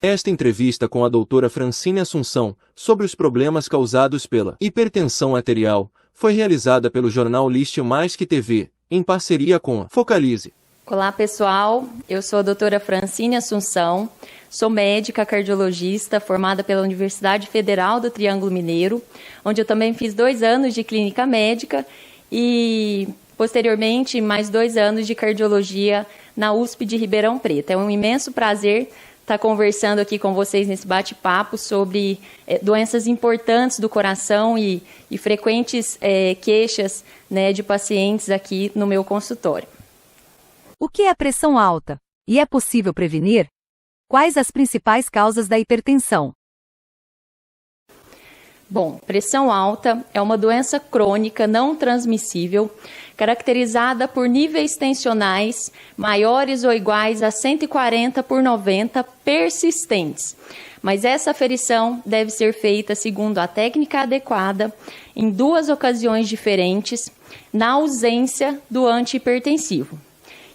Esta entrevista com a doutora Francine Assunção, sobre os problemas causados pela hipertensão arterial, foi realizada pelo jornal Liste Mais Que TV, em parceria com a Focalize. Olá pessoal, eu sou a doutora Francine Assunção, sou médica cardiologista formada pela Universidade Federal do Triângulo Mineiro, onde eu também fiz 2 anos de clínica médica e posteriormente mais 2 anos de cardiologia na USP de Ribeirão Preto. É um imenso prazer estar conversando aqui com vocês nesse bate-papo sobre doenças importantes do coração e frequentes queixas, né, de pacientes aqui no meu consultório. O que é pressão alta? E é possível prevenir? Quais as principais causas da hipertensão? Bom, pressão alta é uma doença crônica não transmissível, caracterizada por níveis tensionais maiores ou iguais a 140/90 persistentes. Mas essa aferição deve ser feita segundo a técnica adequada, em 2 ocasiões diferentes, na ausência do antihipertensivo.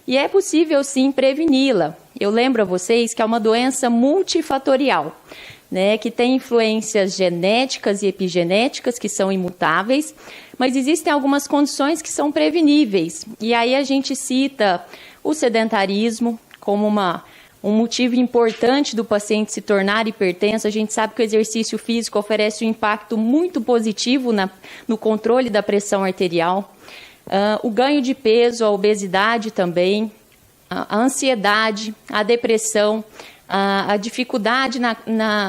E é possível sim preveni-la. Eu lembro a vocês que é uma doença multifatorial, né, que tem influências genéticas e epigenéticas que são imutáveis, mas existem algumas condições que são preveníveis. E aí a gente cita o sedentarismo como um motivo importante do paciente se tornar hipertenso. A gente sabe que o exercício físico oferece um impacto muito positivo no controle da pressão arterial. O ganho de peso, a obesidade também, a ansiedade, a depressão, a dificuldade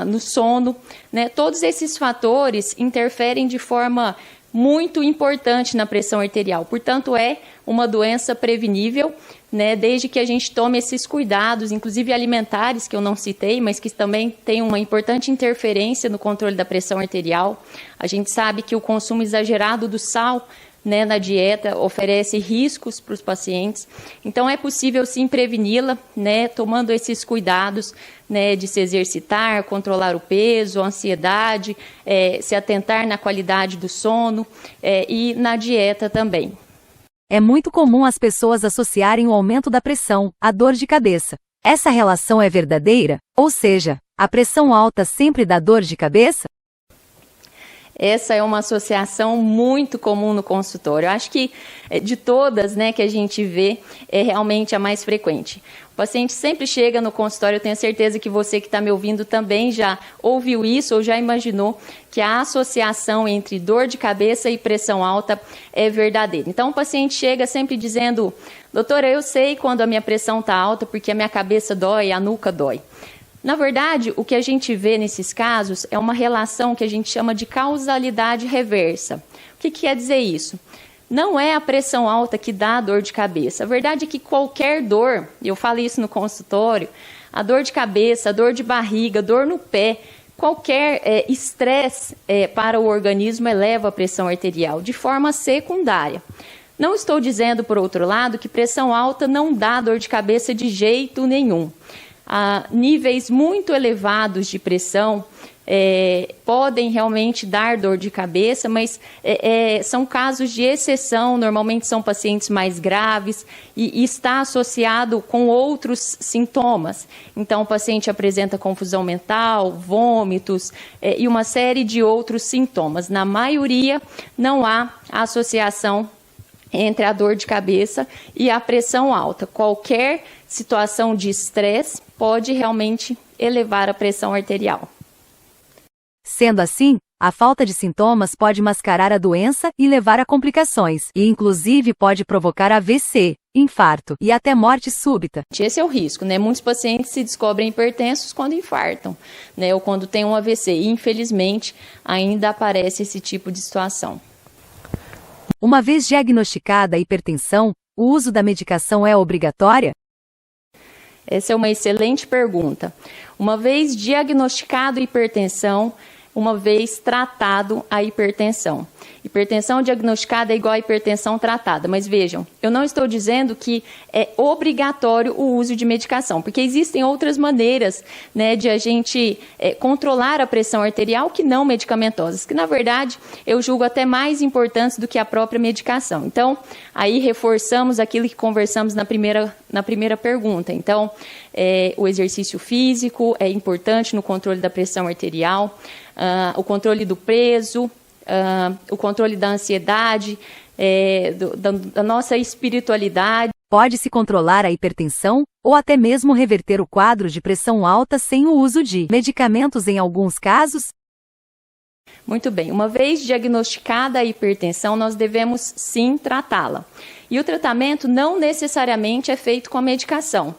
no sono, né? Todos esses fatores interferem de forma muito importante na pressão arterial. Portanto, é uma doença prevenível, né? Desde que a gente tome esses cuidados, inclusive alimentares, que eu não citei, mas que também tem uma importante interferência no controle da pressão arterial. A gente sabe que o consumo exagerado do sal, né, na dieta oferece riscos para os pacientes. Então é possível sim preveni-la, né, tomando esses cuidados, né, de se exercitar, controlar o peso, a ansiedade, se atentar na qualidade do sono e na dieta também. É muito comum as pessoas associarem o aumento da pressão à dor de cabeça. Essa relação é verdadeira? Ou seja, a pressão alta sempre dá dor de cabeça? Essa é uma associação muito comum no consultório. Eu acho que de todas, né, que a gente vê, é realmente a mais frequente. O paciente sempre chega no consultório, eu tenho certeza que você que está me ouvindo também já ouviu isso ou já imaginou que a associação entre dor de cabeça e pressão alta é verdadeira. Então o paciente chega sempre dizendo: doutora, eu sei quando a minha pressão está alta porque a minha cabeça dói, a nuca dói. Na verdade, o que a gente vê nesses casos é uma relação que a gente chama de causalidade reversa. O que quer dizer isso? Não é a pressão alta que dá a dor de cabeça. A verdade é que qualquer dor, eu falo isso no consultório, a dor de cabeça, a dor de barriga, dor no pé, qualquer estresse para o organismo eleva a pressão arterial de forma secundária. Não estou dizendo, por outro lado, que pressão alta não dá dor de cabeça de jeito nenhum. Níveis muito elevados de pressão podem realmente dar dor de cabeça, mas são casos de exceção, normalmente são pacientes mais graves e está associado com outros sintomas. Então, o paciente apresenta confusão mental, vômitos e uma série de outros sintomas. Na maioria, não há associação entre a dor de cabeça e a pressão alta. Qualquer situação de estresse pode realmente elevar a pressão arterial. Sendo assim, a falta de sintomas pode mascarar a doença e levar a complicações, e inclusive pode provocar AVC, infarto e até morte súbita. Esse é o risco, né? Muitos pacientes se descobrem hipertensos quando infartam, né? Ou quando tem um AVC. E, infelizmente, ainda aparece esse tipo de situação. Uma vez diagnosticada a hipertensão, o uso da medicação é obrigatória? Essa é uma excelente pergunta. Uma vez diagnosticado a hipertensão, uma vez tratado a hipertensão. Hipertensão diagnosticada é igual a hipertensão tratada, mas vejam, eu não estou dizendo que é obrigatório o uso de medicação, porque existem outras maneiras, né, de a gente controlar a pressão arterial que não medicamentosas, que na verdade eu julgo até mais importantes do que a própria medicação. Então, aí reforçamos aquilo que conversamos na primeira na primeira pergunta. Então, o exercício físico é importante no controle da pressão arterial, o controle do peso, o controle da ansiedade, da nossa espiritualidade. Pode-se controlar a hipertensão ou até mesmo reverter o quadro de pressão alta sem o uso de medicamentos em alguns casos? Muito bem, uma vez diagnosticada a hipertensão, nós devemos sim tratá-la. E o tratamento não necessariamente é feito com a medicação.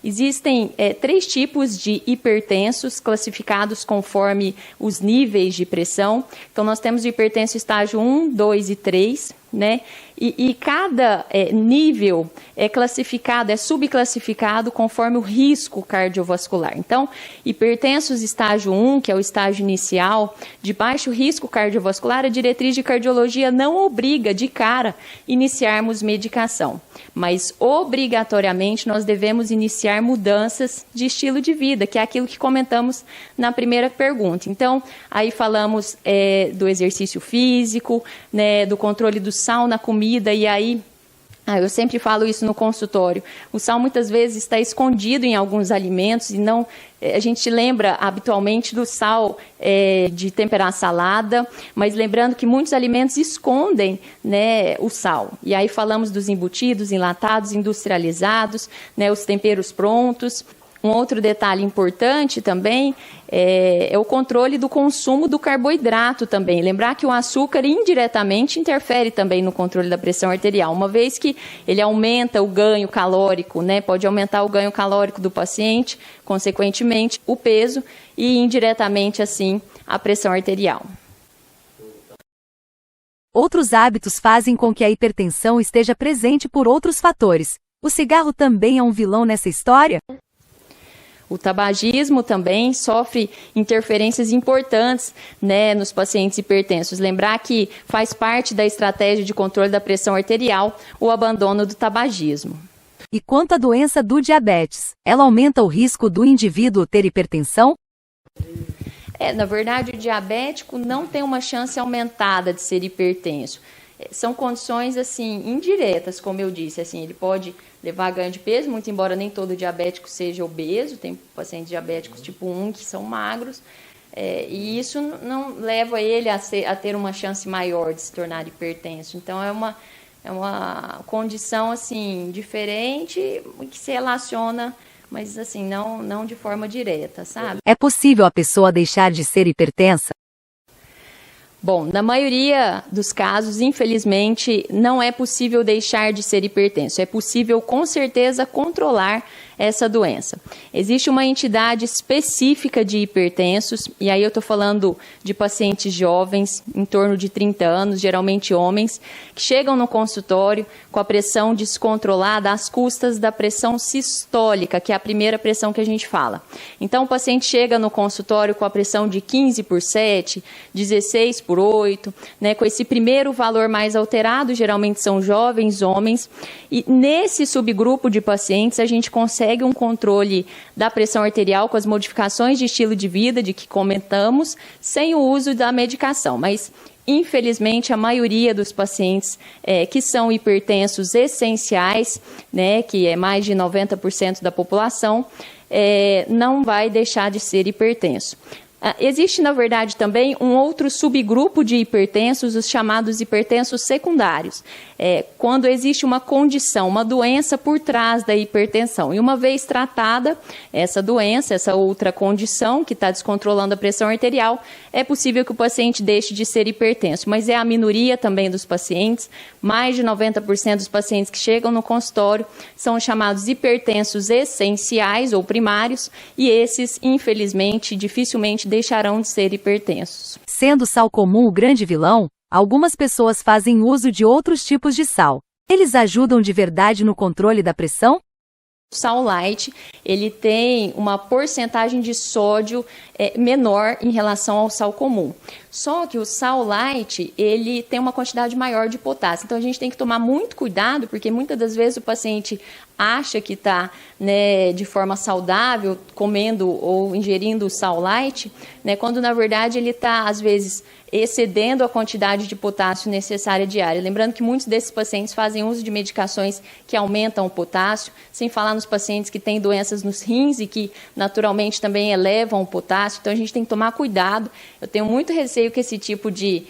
Existem 3 tipos de hipertensos classificados conforme os níveis de pressão. Então, nós temos o hipertenso estágio 1, 2 e 3, né? E cada nível é classificado, é subclassificado conforme o risco cardiovascular. Então, hipertensos estágio 1, que é o estágio inicial, de baixo risco cardiovascular, a diretriz de cardiologia não obriga de cara iniciarmos medicação. Mas, obrigatoriamente, nós devemos iniciar mudanças de estilo de vida, que é aquilo que comentamos na primeira pergunta. Então, aí falamos do exercício físico, né, do controle do sal na comida, e aí, eu sempre falo isso no consultório, o sal muitas vezes está escondido em alguns alimentos e não, a gente lembra habitualmente do sal de temperar salada, mas lembrando que muitos alimentos escondem, né, o sal. E aí falamos dos embutidos, enlatados, industrializados, né, os temperos prontos. Um outro detalhe importante também é o controle do consumo do carboidrato também. Lembrar que o açúcar indiretamente interfere também no controle da pressão arterial, uma vez que ele aumenta o ganho calórico, né? Pode aumentar o ganho calórico do paciente, consequentemente o peso e indiretamente assim a pressão arterial. Outros hábitos fazem com que a hipertensão esteja presente por outros fatores. O cigarro também é um vilão nessa história? O tabagismo também sofre interferências importantes, né, nos pacientes hipertensos. Lembrar que faz parte da estratégia de controle da pressão arterial o abandono do tabagismo. E quanto à doença do diabetes, ela aumenta o risco do indivíduo ter hipertensão? Na verdade, o diabético não tem uma chance aumentada de ser hipertenso. São condições, assim, indiretas, como eu disse, assim, ele pode levar a ganho de peso, muito embora nem todo diabético seja obeso, tem pacientes diabéticos tipo 1 que são magros, e isso não leva ele a ter uma chance maior de se tornar hipertenso. Então, é uma condição, assim, diferente, que se relaciona, mas, assim, não de forma direta, sabe? É possível a pessoa deixar de ser hipertensa? Bom, na maioria dos casos, infelizmente, não é possível deixar de ser hipertenso. É possível, com certeza, controlar essa doença. Existe uma entidade específica de hipertensos, e aí eu estou falando de pacientes jovens, em torno de 30 anos, geralmente homens, que chegam no consultório com a pressão descontrolada às custas da pressão sistólica, que é a primeira pressão que a gente fala. Então, o paciente chega no consultório com a pressão de 15/7, 16/8, né, com esse primeiro valor mais alterado, geralmente são jovens, homens, e nesse subgrupo de pacientes a gente consegue um controle da pressão arterial com as modificações de estilo de vida, de que comentamos, sem o uso da medicação. Mas, infelizmente, a maioria dos pacientes que são hipertensos essenciais, né, que é mais de 90% da população, não vai deixar de ser hipertenso. Existe, na verdade, também um outro subgrupo de hipertensos, os chamados hipertensos secundários, quando existe uma condição, uma doença por trás da hipertensão. E uma vez tratada essa doença, essa outra condição que está descontrolando a pressão arterial, é possível que o paciente deixe de ser hipertenso, mas é a minoria também dos pacientes. Mais de 90% dos pacientes que chegam no consultório são chamados hipertensos essenciais ou primários, e esses, infelizmente, dificilmente deixarão de ser hipertensos. Sendo o sal comum o grande vilão, algumas pessoas fazem uso de outros tipos de sal. Eles ajudam de verdade no controle da pressão? O sal light, ele tem uma porcentagem de sódio menor em relação ao sal comum. Só que o sal light, ele tem uma quantidade maior de potássio. Então, a gente tem que tomar muito cuidado, porque muitas das vezes o paciente acha que está, né, de forma saudável, comendo ou ingerindo o sal light, né, quando na verdade ele está, às vezes, excedendo a quantidade de potássio necessária diária. Lembrando que muitos desses pacientes fazem uso de medicações que aumentam o potássio, sem falar nos pacientes que têm doenças nos rins e que naturalmente também elevam o potássio. Então a gente tem que tomar cuidado. Eu tenho muito receio que esse tipo de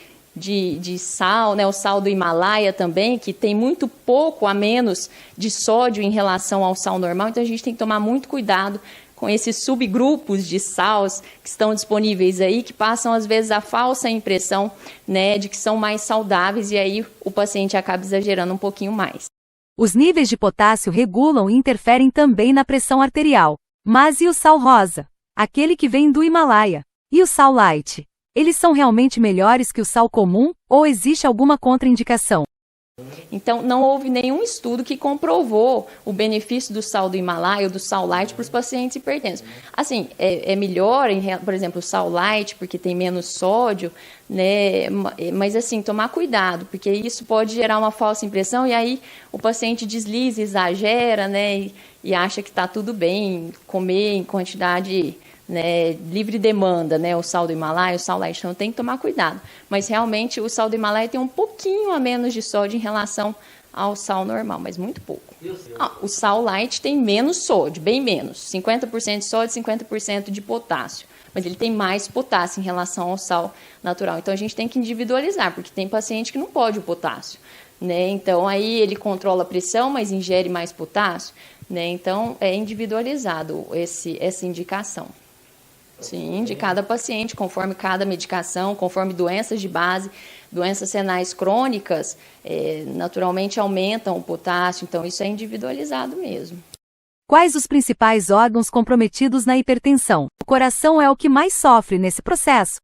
sal, né, o sal do Himalaia também, que tem muito pouco a menos de sódio em relação ao sal normal, então a gente tem que tomar muito cuidado com esses subgrupos de sals que estão disponíveis aí, que passam às vezes a falsa impressão, né, de que são mais saudáveis, e aí o paciente acaba exagerando um pouquinho mais. Os níveis de potássio regulam e interferem também na pressão arterial. Mas e o sal rosa? Aquele que vem do Himalaia? E o sal light? Eles são realmente melhores que o sal comum ou existe alguma contraindicação? Então, não houve nenhum estudo que comprovou o benefício do sal do Himalaia ou do sal light para os pacientes hipertensos. Assim, é melhor, por exemplo, o sal light, porque tem menos sódio, né? Mas, assim, tomar cuidado, porque isso pode gerar uma falsa impressão e aí o paciente desliza, exagera, né? E acha que está tudo bem comer em quantidade, né, livre demanda, né, o sal do Himalaia, o sal light, então tem que tomar cuidado. Mas realmente o sal do Himalaia tem um pouquinho a menos de sódio em relação ao sal normal, mas muito pouco. O sal light tem menos sódio, bem menos, 50% de sódio, 50% de potássio. Mas ele tem mais potássio em relação ao sal natural. Então a gente tem que individualizar, porque tem paciente que não pode o potássio, né? Então aí ele controla a pressão, mas ingere mais potássio, né? Então é individualizado essa indicação. Sim, de cada paciente, conforme cada medicação, conforme doenças de base, doenças renais crônicas, naturalmente aumentam o potássio, então isso é individualizado mesmo. Quais os principais órgãos comprometidos na hipertensão? O coração é o que mais sofre nesse processo.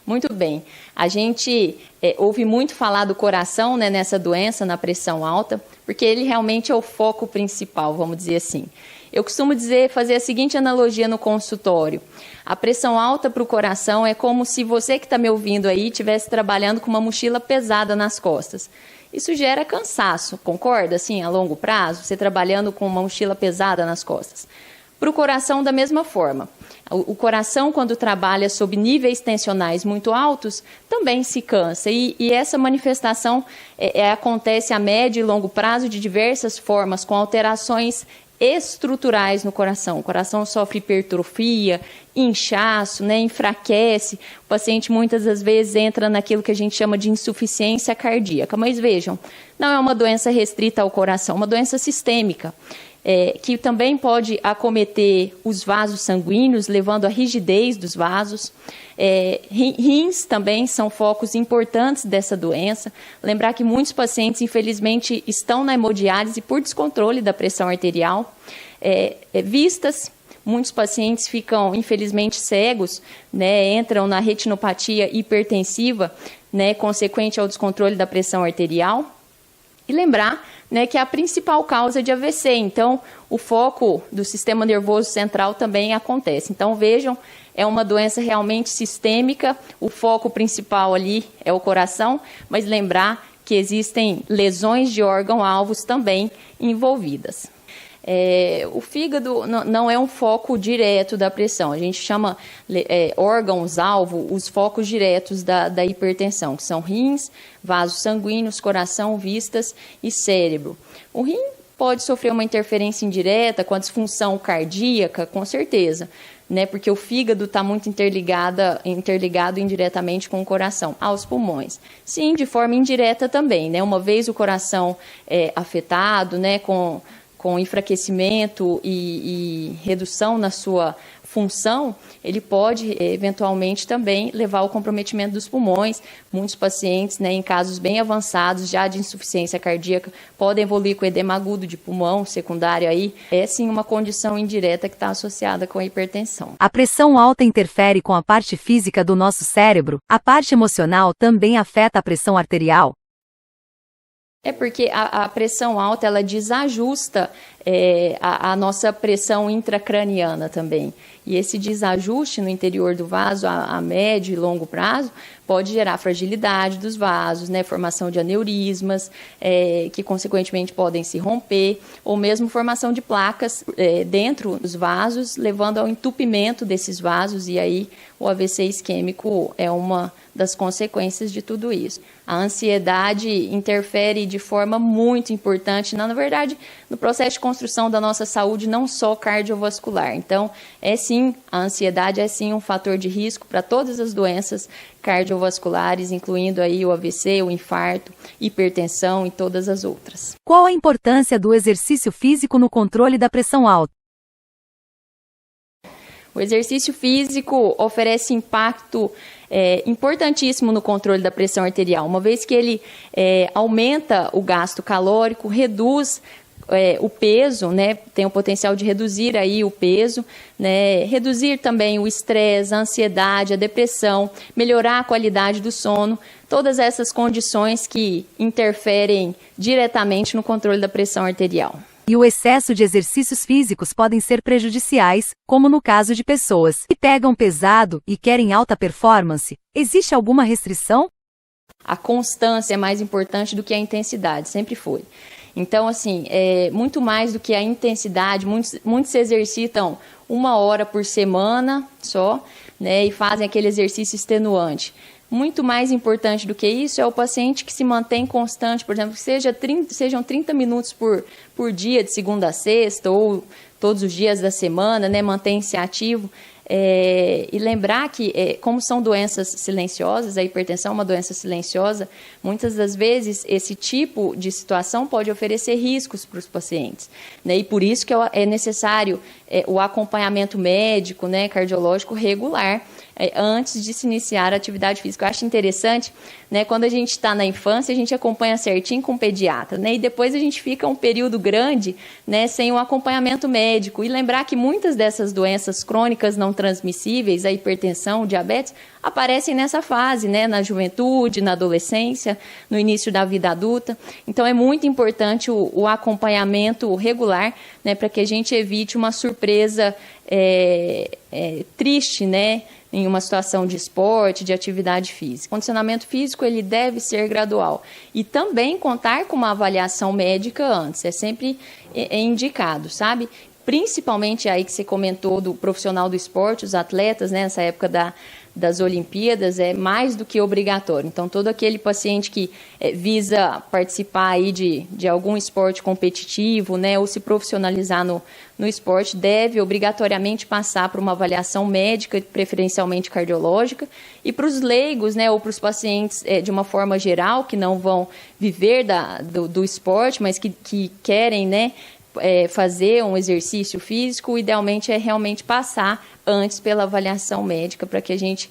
Muito bem. A gente ouve muito falar do coração, né, nessa doença, na pressão alta, porque ele realmente é o foco principal, vamos dizer assim. Eu costumo fazer a seguinte analogia no consultório. A pressão alta para o coração é como se você que está me ouvindo aí estivesse trabalhando com uma mochila pesada nas costas. Isso gera cansaço, concorda? Assim, a longo prazo, você trabalhando com uma mochila pesada nas costas. Para o coração, da mesma forma. O coração, quando trabalha sob níveis tensionais muito altos, também se cansa. E essa manifestação acontece a médio e longo prazo de diversas formas, com alterações estruturais no coração. O coração sofre hipertrofia, inchaço, né, enfraquece. O paciente muitas das vezes entra naquilo que a gente chama de insuficiência cardíaca. Mas vejam, não é uma doença restrita ao coração, é uma doença sistêmica. Que também pode acometer os vasos sanguíneos, levando à rigidez dos vasos. Rins também são focos importantes dessa doença. Lembrar que muitos pacientes, infelizmente, estão na hemodiálise por descontrole da pressão arterial. Vistas, muitos pacientes ficam, infelizmente, cegos, né, entram na retinopatia hipertensiva, né, consequente ao descontrole da pressão arterial. E lembrar, né, que é a principal causa de AVC, então o foco do sistema nervoso central também acontece. Então vejam, é uma doença realmente sistêmica, o foco principal ali é o coração, mas lembrar que existem lesões de órgão-alvos também envolvidas. O fígado não é um foco direto da pressão, a gente chama órgãos-alvo os focos diretos da hipertensão, que são rins, vasos sanguíneos, coração, vistas e cérebro. O rim pode sofrer uma interferência indireta com a disfunção cardíaca, com certeza, né, porque o fígado está muito interligado indiretamente com o coração, aos pulmões. Sim, de forma indireta também, né, uma vez o coração afetado, né, com enfraquecimento e redução na sua função, ele pode eventualmente também levar ao comprometimento dos pulmões. Muitos pacientes, né, em casos bem avançados já de insuficiência cardíaca, podem evoluir com edema agudo de pulmão secundário aí. É sim uma condição indireta que está associada com a hipertensão. A pressão alta interfere com a parte física do nosso cérebro. A parte emocional também afeta a pressão arterial. Porque a pressão alta, ela desajusta a nossa pressão intracraniana também. E esse desajuste no interior do vaso a médio e longo prazo pode gerar fragilidade dos vasos, né, formação de aneurismas, que consequentemente podem se romper, ou mesmo formação de placas dentro dos vasos, levando ao entupimento desses vasos, e aí o AVC isquêmico é uma das consequências de tudo isso. A ansiedade interfere de forma muito importante, na verdade, no processo de construção da nossa saúde, não só cardiovascular. Então, a ansiedade é sim um fator de risco para todas as doenças cardiovasculares, incluindo aí o AVC, o infarto, hipertensão e todas as outras. Qual a importância do exercício físico no controle da pressão alta? O exercício físico oferece impacto importantíssimo no controle da pressão arterial, uma vez que ele aumenta o gasto calórico, reduz o peso, né, tem o potencial de reduzir aí o peso, né, reduzir também o estresse, a ansiedade, a depressão, melhorar a qualidade do sono, todas essas condições que interferem diretamente no controle da pressão arterial. E o excesso de exercícios físicos podem ser prejudiciais, como no caso de pessoas que pegam pesado e querem alta performance. Existe alguma restrição? A constância é mais importante do que a intensidade, sempre foi. Então, assim, muito mais do que a intensidade, muitos se exercitam 1 hora por semana só, né, e fazem aquele exercício extenuante. Muito mais importante do que isso é o paciente que se mantém constante, por exemplo, que sejam 30 minutos por dia, de segunda a sexta, ou todos os dias da semana, né, mantém-se ativo. E lembrar que, como são doenças silenciosas, a hipertensão é uma doença silenciosa, muitas das vezes esse tipo de situação pode oferecer riscos para os pacientes, né? E por isso que é necessário o acompanhamento médico, né, cardiológico regular, antes de se iniciar a atividade física. Eu acho interessante, né, quando a gente está na infância, a gente acompanha certinho com o pediatra, né, e depois a gente fica um período grande, né, sem o acompanhamento médico. E lembrar que muitas dessas doenças crônicas não transmissíveis, a hipertensão, o diabetes, aparecem nessa fase, né, na juventude, na adolescência, no início da vida adulta. Então, é muito importante o acompanhamento regular, né, para que a gente evite uma surpresa triste, né, em uma situação de esporte, de atividade física. O condicionamento físico ele deve ser gradual e também contar com uma avaliação médica antes, é sempre indicado, sabe? Principalmente aí que você comentou do profissional do esporte, os atletas, né, nessa época das Olimpíadas, é mais do que obrigatório. Então, todo aquele paciente que visa participar aí de algum esporte competitivo, né, ou se profissionalizar no esporte, deve obrigatoriamente passar por uma avaliação médica, preferencialmente cardiológica, e para os leigos, né, ou para os pacientes de uma forma geral, que não vão viver do esporte, mas que querem, né, fazer um exercício físico, idealmente é realmente passar antes pela avaliação médica, para que a gente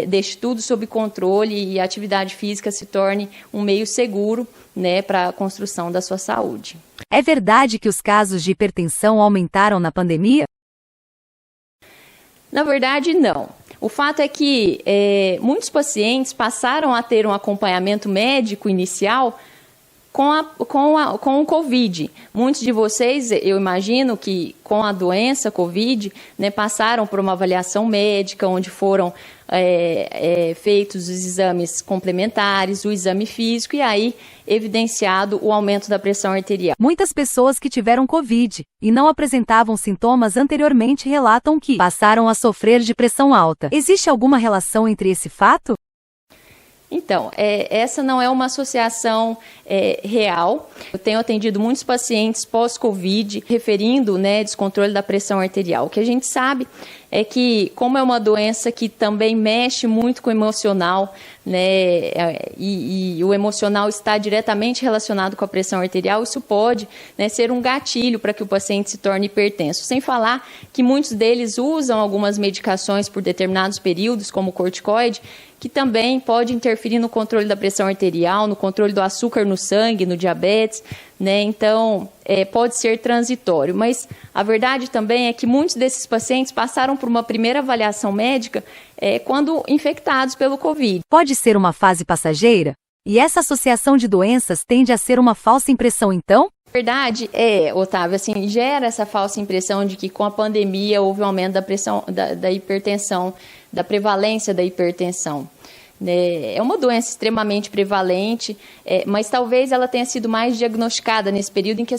deixe tudo sob controle e a atividade física se torne um meio seguro, né, para a construção da sua saúde. É verdade que os casos de hipertensão aumentaram na pandemia? Na verdade, não. O fato é que muitos pacientes passaram a ter um acompanhamento médico inicial com o Covid. Muitos de vocês, eu imagino que com a doença Covid, né, passaram por uma avaliação médica, onde foram feitos os exames complementares, o exame físico, e aí evidenciado o aumento da pressão arterial. Muitas pessoas que tiveram Covid e não apresentavam sintomas anteriormente relatam que passaram a sofrer de pressão alta. Existe alguma relação entre esse fato? Então, essa não é uma associação real. Eu tenho atendido muitos pacientes pós-Covid, referindo, né, descontrole da pressão arterial. O que a gente sabe é que, como é uma doença que também mexe muito com o emocional, né, e o emocional está diretamente relacionado com a pressão arterial, isso pode, né, ser um gatilho para que o paciente se torne hipertenso. Sem falar que muitos deles usam algumas medicações por determinados períodos, como o corticoide, que também pode interferir no controle da pressão arterial, no controle do açúcar no sangue, no diabetes, né? Então, pode ser transitório. Mas a verdade também é que muitos desses pacientes passaram por uma primeira avaliação médica quando infectados pelo Covid. Pode ser uma fase passageira? E essa associação de doenças tende a ser uma falsa impressão, então? Verdade, Otávio, assim, gera essa falsa impressão de que com a pandemia houve um aumento da pressão, da hipertensão, da prevalência da hipertensão. É uma doença extremamente prevalente, mas talvez ela tenha sido mais diagnosticada nesse período em que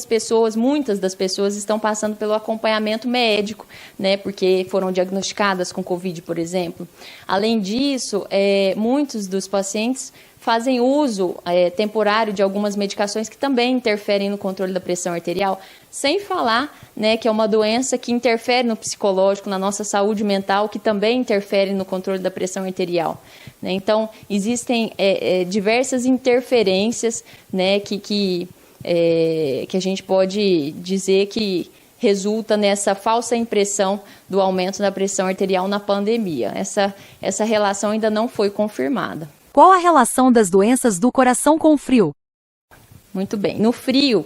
muitas das pessoas estão passando pelo acompanhamento médico, né, porque foram diagnosticadas com Covid, por exemplo. Além disso, muitos dos pacientes fazem uso temporário de algumas medicações que também interferem no controle da pressão arterial, sem falar, né, que é uma doença que interfere no psicológico, na nossa saúde mental, que também interfere no controle da pressão arterial. Né? Então, existem diversas interferências, né, que a gente pode dizer que resulta nessa falsa impressão do aumento da pressão arterial na pandemia. Essa relação ainda não foi confirmada. Qual a relação das doenças do coração com o frio? Muito bem. No frio,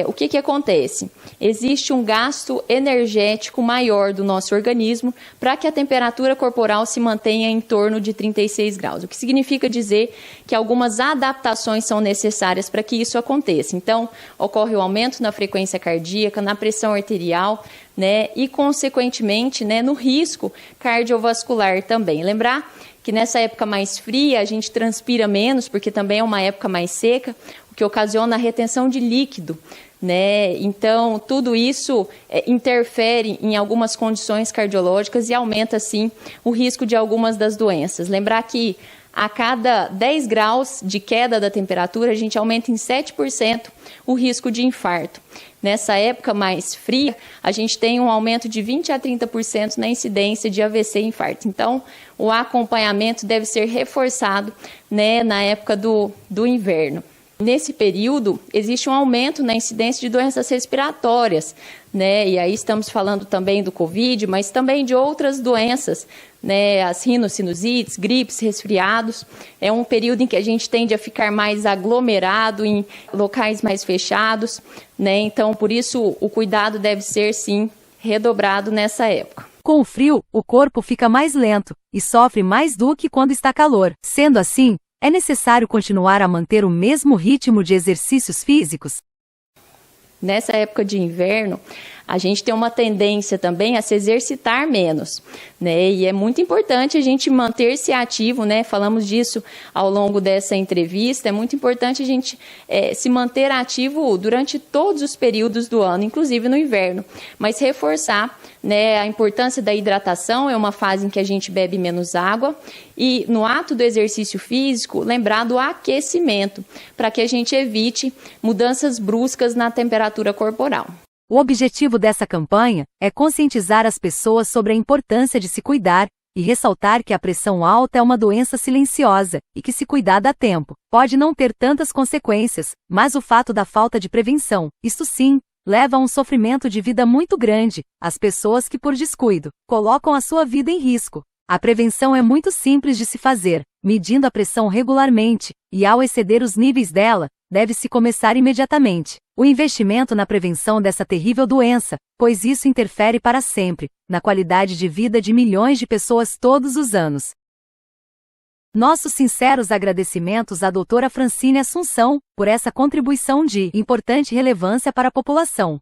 o que acontece? Existe um gasto energético maior do nosso organismo para que a temperatura corporal se mantenha em torno de 36 graus, o que significa dizer que algumas adaptações são necessárias para que isso aconteça. Então, ocorre o aumento na frequência cardíaca, na pressão arterial, né, e, consequentemente, né, no risco cardiovascular também. Lembrar que nessa época mais fria a gente transpira menos, porque também é uma época mais seca, o que ocasiona a retenção de líquido, né? Então, tudo isso interfere em algumas condições cardiológicas e aumenta, sim, o risco de algumas das doenças. Lembrar que a cada 10 graus de queda da temperatura, a gente aumenta em 7% o risco de infarto. Nessa época mais fria, a gente tem um aumento de 20% a 30% na incidência de AVC e infarto. Então, o acompanhamento deve ser reforçado, né, na época do inverno. Nesse período, existe um aumento na incidência de doenças respiratórias, né? E aí estamos falando também do Covid, mas também de outras doenças, né? As rinossinusites, gripes, resfriados. É um período em que a gente tende a ficar mais aglomerado em locais mais fechados, né? Então, por isso, o cuidado deve ser, sim, redobrado nessa época. Com o frio, o corpo fica mais lento e sofre mais do que quando está calor. Sendo assim, é necessário continuar a manter o mesmo ritmo de exercícios físicos? Nessa época de inverno, a gente tem uma tendência também a se exercitar menos, né? E é muito importante a gente manter-se ativo, né? Falamos disso ao longo dessa entrevista. É muito importante a gente se manter ativo durante todos os períodos do ano, inclusive no inverno. Mas reforçar, né, a importância da hidratação. É uma fase em que a gente bebe menos água. E no ato do exercício físico, lembrar do aquecimento, para que a gente evite mudanças bruscas na temperatura corporal. O objetivo dessa campanha é conscientizar as pessoas sobre a importância de se cuidar e ressaltar que a pressão alta é uma doença silenciosa e que, se cuidar dá tempo, pode não ter tantas consequências, mas o fato da falta de prevenção, isto sim, leva a um sofrimento de vida muito grande. As pessoas que, por descuido, colocam a sua vida em risco. A prevenção é muito simples de se fazer, medindo a pressão regularmente, e ao exceder os níveis dela, deve-se começar imediatamente o investimento na prevenção dessa terrível doença, pois isso interfere para sempre na qualidade de vida de milhões de pessoas todos os anos. Nossos sinceros agradecimentos à doutora Francine Assunção por essa contribuição de importante relevância para a população.